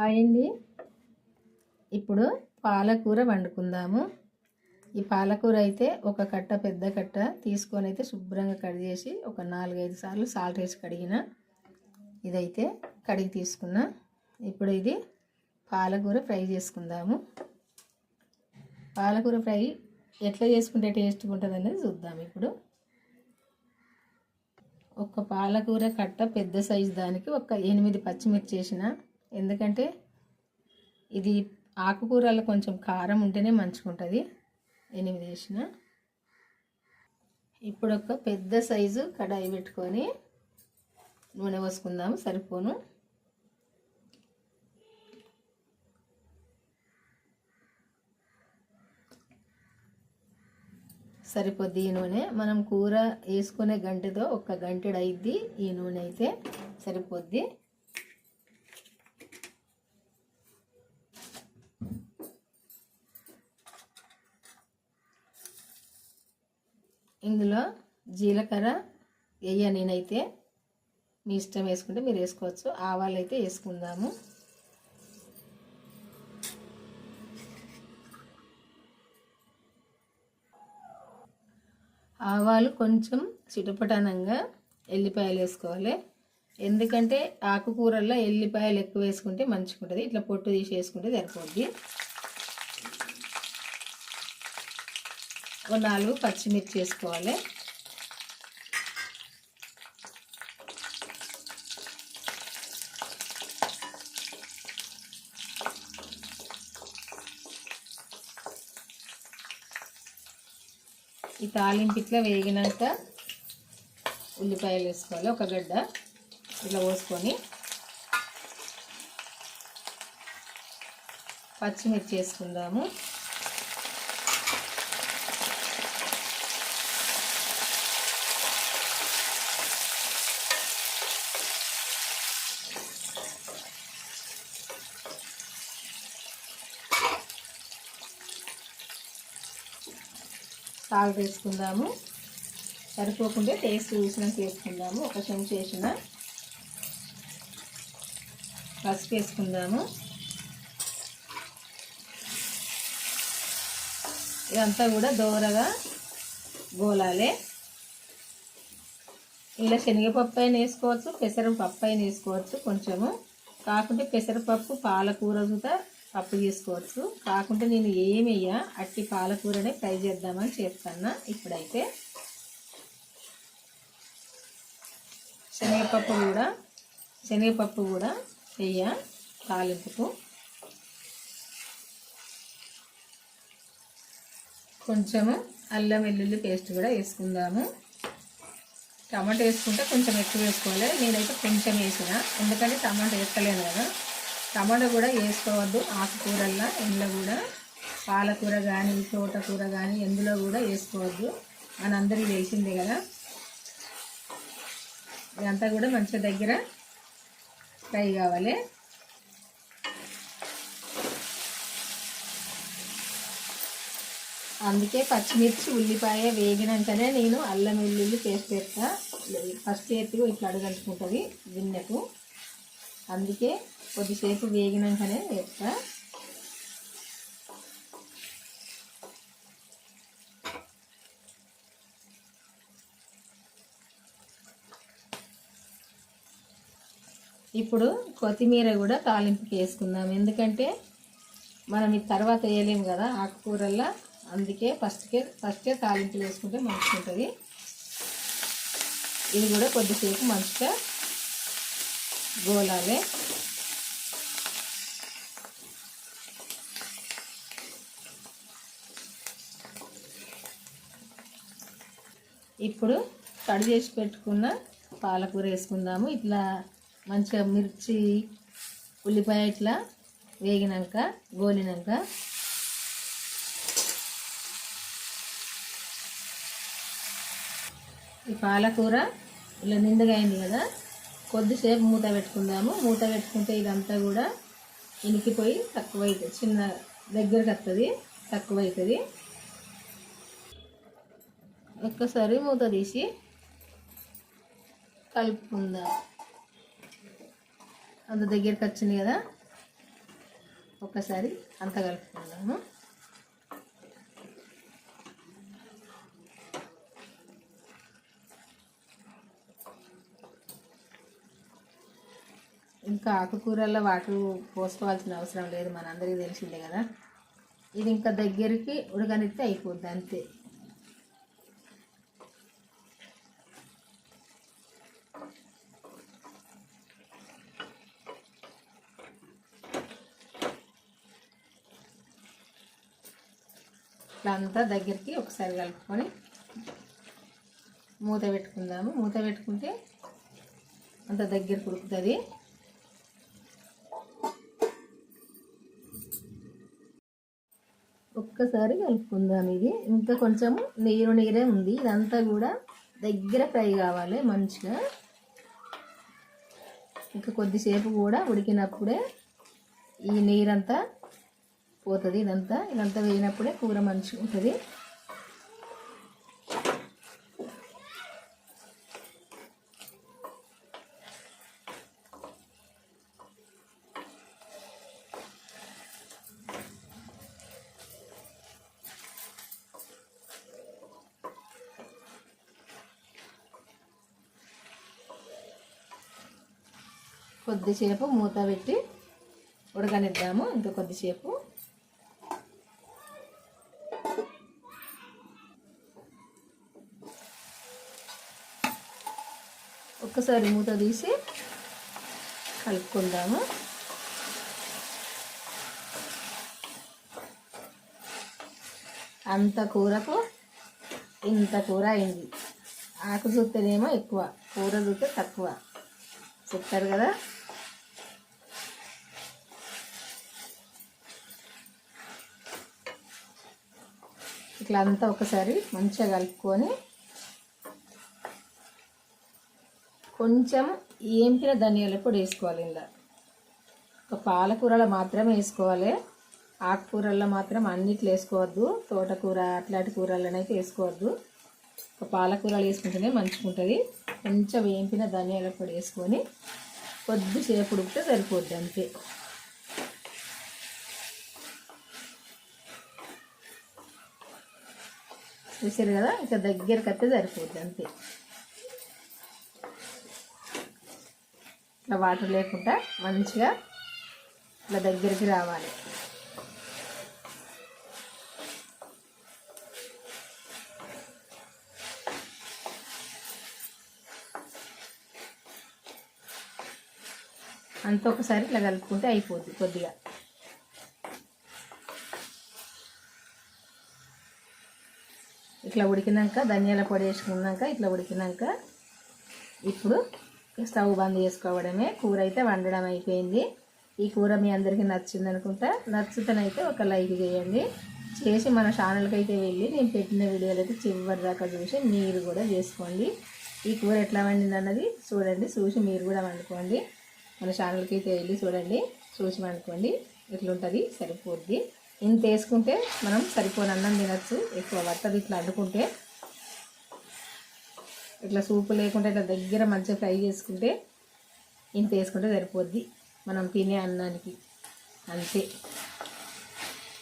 Hi అండి. ఇప్పుడు పాలకూర వండుకుందాము. ఈ పాలకూర అయితే ఒక కట్ట, పెద్ద కట్ట తీసుకొని అయితే శుభ్రంగా కడిగేసి ఒక 4-5 సార్లు సాల్ట్ వేసి కడిగిన. ఇదైతే కడిగి తీసుకున్నా. ఇప్పుడు ఇది పాలకూర ఫ్రై చేసుకుందాము. పాలకూర ఫ్రై ఎట్లా చేసుకుంటే టేస్ట్గా ఉంటుంది అనేది చూద్దాం. ఇప్పుడు ఒక పాలకూర కట్ట పెద్ద సైజు దానికి ఒక 8 పచ్చిమిర్చి వేసిన. ఎందుకంటే ఇది ఆకుకూరలో కొంచెం కారం ఉంటేనే మంచిగా ఉంటుంది. 8 వేసిన. ఇప్పుడు ఒక పెద్ద సైజు కడాయి పెట్టుకొని నూనె పోసుకుందాము. సరిపోను. సరిపోద్ది ఈ నూనె. మనం కూర వేసుకునే గంటతో ఒక గంటెడు అయిద్ది. ఈ నూనె అయితే సరిపోద్ది. ఇందులో జీలకర్ర వేయ, నేనైతే మీ ఇష్టం వేసుకుంటే మీరు వేసుకోవచ్చు. ఆవాలు అయితే వేసుకుందాము. ఆవాలు కొంచెం చిటపటనంగా ఎల్లిపాయలు వేసుకోవాలి. ఎందుకంటే ఆకుకూరల్లో ఎల్లిపాయలు ఎక్కువ వేసుకుంటే మంచిగా ఉంటుంది. ఇట్లా పొట్టు తీసి వేసుకుంటే సరిపోద్ది. ఒక 4 పచ్చిమిర్చి వేసుకోవాలి. ఈ తాలింపు ఇట్లా వేగినాక ఉల్లిపాయలు వేసుకోవాలి. ఒక గడ్డ ఇట్లా పోసుకొని పచ్చిమిర్చి వేసుకుందాము. సాల్ట్ వేసుకుందాము. సరిపోకుంటే టేస్ట్ చూసినాక వేసుకుందాము. ఒక చెంచా వేసిన. పసుపు వేసుకుందాము. ఇదంతా కూడా దోరగా గోలాలి. ఇలా శనగపప్పు అయినా వేసుకోవచ్చు, పెసరపప్పు అయినా వేసుకోవచ్చు. కొంచెము కాకుంటే పెసరపప్పు పాలకూర కూడా పప్పు చేసుకోవచ్చు. కాకుంటే నేను ఏమయ్యా అట్టి పాలకూరనే ఫ్రై చేద్దామని చేస్తాను. ఇప్పుడైతే శనగపప్పు కూడా వేయ తాలింపుకు. కొంచెము అల్లం వెల్లుల్లి పేస్ట్ కూడా వేసుకుందాము. టమాటా వేసుకుంటే కొంచెం ఎక్కువ వేసుకోవాలి. నేనైతే కొంచెం వేసిన, ఎందుకంటే టమాటా వేసుకోలేను కదా. టమాటా కూడా వేసుకోవద్దు ఆకుకూరల్లో. ఇందులో కూడా పాలకూర కానీ తోటకూర కానీ ఎందులో కూడా వేసుకోవద్దు. మనందరికీ వేసిందే కదా. ఇదంతా కూడా మంచిగా దగ్గర ఫ్రై కావాలి. అందుకే పచ్చిమిర్చి ఉల్లిపాయ వేగినాకనే నేను అల్లం వెల్లుల్లి పేస్ట్ వేస్తా. ఫస్ట్ ఎత్తుగా ఇట్లా అడగలుచుకుంటుంది గిన్నెకు. అందుకే కొద్దిసేపు వేగినాకనే వేస్తా. ఇప్పుడు కొత్తిమీర కూడా తాలింపుకి వేసుకుందాం. ఎందుకంటే మనం ఇది తర్వాత వేయలేము కదా ఆకుకూరల్లో. అందుకే ఫస్టే తాలింపులు వేసుకుంటే మంచిగా ఉంటుంది. ఇది కూడా కొద్దిసేపు మంచిగా గోలాలి. ఇప్పుడు కట్ చేసి పెట్టుకున్న పాలకూర వేసుకుందాము. ఇట్లా మంచిగా మిర్చి ఉల్లిపాయ ఇట్లా వేగినాక గోలినాక ఈ పాలకూర ఇలా నిండుగా అయింది కదా. కొద్దిసేపు మూత పెట్టుకుందాము. మూత పెట్టుకుంటే ఇదంతా కూడా ఇనికిపోయి తక్కువ అవుతుంది, చిన్న దగ్గరకు వస్తుంది, తక్కువ అవుతుంది. ఒక్కసారి మూత తీసి కలుపుకుందాం. అంత దగ్గరికి వచ్చింది కదా. ఒకసారి అంత కలుపుకుందాము. ఇంకా ఆకుకూరల్లో వాటర్ పోసుకోవాల్సిన అవసరం లేదు, మనందరికీ తెలిసిందే కదా. ఇది ఇంకా దగ్గరికి ఉడకనిస్తే అయిపోద్ది అంతే. ఇట్లా అంతా దగ్గరికి ఒకసారి కలుపుకొని మూత పెట్టుకుందాము. మూత పెట్టుకుంటే అంత దగ్గరికి ఉడుకుతుంది. ఒక్కసారి కలుపుకుందాం. ఇది ఇంకా కొంచెం నీరే ఉంది, ఇదంతా కూడా దగ్గర ఫ్రై కావాలి మంచిగా. ఇంకా కొద్దిసేపు కూడా ఉడికినప్పుడే ఈ నీరంతా పోతుంది. ఇదంతా వేయినప్పుడే కూర మంచిగా ఉంటుంది. కొద్దిసేపు మూత పెట్టి ఉడకనిద్దాము. ఇంకా కొద్దిసేపు ఒక్కసారి మూత తీసి కలుపుకుందాము. అంత కూరకు ఇంత కూర అయింది. ఆకు చూస్తేనేమో ఎక్కువ, కూర చూస్తే తక్కువ. చెప్తారు కదా. ఇట్లా అంతా ఒకసారి మంచిగా కలుపుకొని కొంచెం ఏంపిన ధనియాల పొడి వేసుకోవాలి. ఇలా ఒక పాలకూరలో మాత్రమే వేసుకోవాలి, ఆకుకూరల్లో మాత్రం అన్నిట్లో వేసుకోవద్దు. తోటకూర అట్లాంటి కూరలనైతే వేసుకోవద్దు. ఒక పాలకూరలు వేసుకుంటేనే మంచిగా ఉంటుంది. కొంచెం వేంపిన ధనియాల పొడి వేసుకొని కొద్దిసేపు ఉడికితే సరిపోద్ది అంతే. చూసారు కదా, ఇక దగ్గరికి వస్తే సరిపోద్ది అంతే. ఇట్లా వాటర్ లేకుండా మంచిగా ఇట్లా దగ్గరికి రావాలి. అంత ఒకసారి ఇట్లా కలుపుకుంటే అయిపోద్ది. కొద్దిగా ఇట్లా ఉడికినాక ధనియాల పొడి వేసుకున్నాక ఇట్లా ఉడికినాక ఇప్పుడు స్టవ్ బంద్ చేసుకోవడమే. కూర అయితే వండడం అయిపోయింది. ఈ కూర మీ అందరికీ నచ్చింది అనుకుంటా. నచ్చుతనైతే ఒక లైక్ చేయండి. చేసి మన ఛానల్కి అయితే వెళ్ళి నేను పెట్టిన వీడియోలు అయితే చివరి దాకా చూసి మీరు కూడా చేసుకోండి. ఈ కూర ఎట్లా వండింది అన్నది చూడండి, చూసి మీరు కూడా వండుకోండి. మన ఛానల్కి అయితే వెళ్ళి చూడండి, చూసి వండుకోండి. ఎట్లుంటుంది సరిపోద్ది. ఇంత వేసుకుంటే మనం సరిపోని అన్నం తినచ్చు. ఎక్కువ పట్టదు. ఇట్లా వండుకుంటే ఇట్లా సూపు లేకుండా ఇట్లా దగ్గర మంచిగా ఫ్రై చేసుకుంటే ఇంత వేసుకుంటే సరిపోద్ది మనం తినే అన్నానికి అంతే.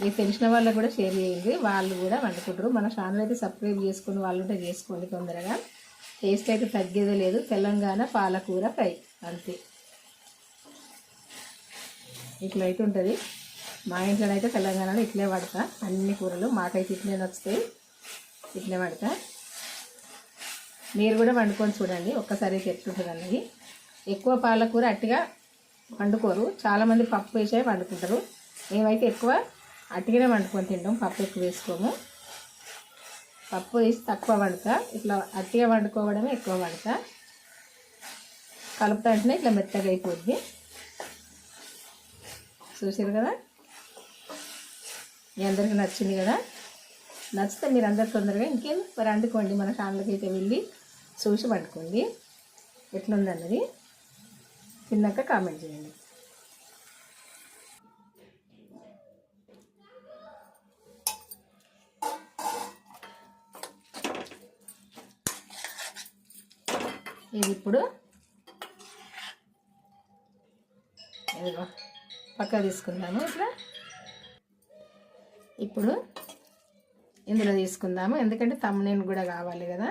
మీకు తెలిసిన వాళ్ళకు కూడా షేర్ చేయండి, వాళ్ళు కూడా వండుకుంటారు. మన ఛానల్ అయితే సబ్స్క్రైబ్ చేసుకుని వాళ్ళు ఉంటే చేసుకోండి తొందరగా. టేస్ట్ అయితే తగ్గేదే లేదు. తెలంగాణ పాలకూర ఫ్రై అంతే. ఇట్లా అయితే ఉంటుంది. మా ఇంట్లోనైతే తెలంగాణలో ఇట్లే పడతా అన్ని కూరలు. మాకైతే ఇట్లే నచ్చుతాయి, ఇట్లే పడతా. మీరు కూడా వండుకొని చూడండి ఒక్కసారి అయితే ఎట్లుంటుంది అన్నది. ఎక్కువ పాలకూర అట్టిగా వండుకోరు, చాలామంది పప్పు వేసే వండుకుంటారు. మేమైతే ఎక్కువ అట్టిగానే వండుకొని తింటాం, పప్పు ఎక్కువ వేసుకోము. పప్పు వేసి తక్కువ వండుతా, ఇట్లా అట్టిగా వండుకోవడమే ఎక్కువ వండుతా. కలుపుతా అంటేనే ఇట్లా మెత్తగా అయిపోద్ది. చూసారు కదా, మీ అందరికీ నచ్చింది కదా. నచ్చితే మీరు అందరు తొందరగా ఇంకేం మరి వండుకోండి. మన ఛానల్కి అయితే వెళ్ళి చూసి వండుకోండి ఎట్లుందన్నది. తిన్నాక కామెంట్ చేయండి. ఇది ఇప్పుడు ఇదిగో పక్కకు తీసుకుందాము. ఇట్లా ఇప్పుడు ఇందులో తీసుకుందాము, ఎందుకంటే తమ్మునేను కూడా కావాలి కదా.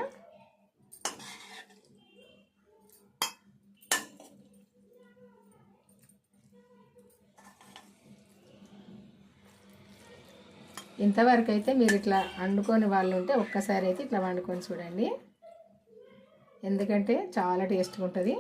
ఇంతవరకు అయితే మీరు ఇట్లా వండుకొని వాళ్ళు ఉంటే ఒక్కసారి అయితే ఇట్లా వండుకొని చూడండి, ఎందుకంటే చాలా టేస్ట్గా ఉంటుంది.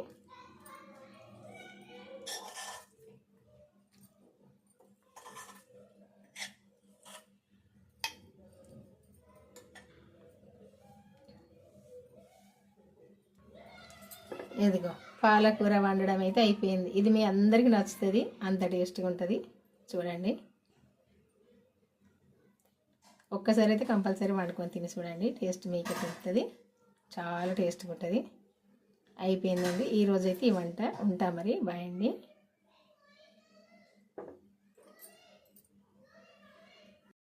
ఇదిగో పాలకూర వండడం అయితే అయిపోయింది. ఇది మీ అందరికీ నచ్చుతుంది, అంత టేస్ట్గా ఉంటుంది. చూడండి, ఒక్కసారి అయితే కంపల్సరీ వండుకొని తిని చూడండి, టేస్ట్ మీకే తెలుస్తుంది. చాలా టేస్ట్గా ఉంటుంది. అయిపోయిందండి ఈరోజైతే ఈ వంట. ఉంటా మరి, బాయ్ అండి.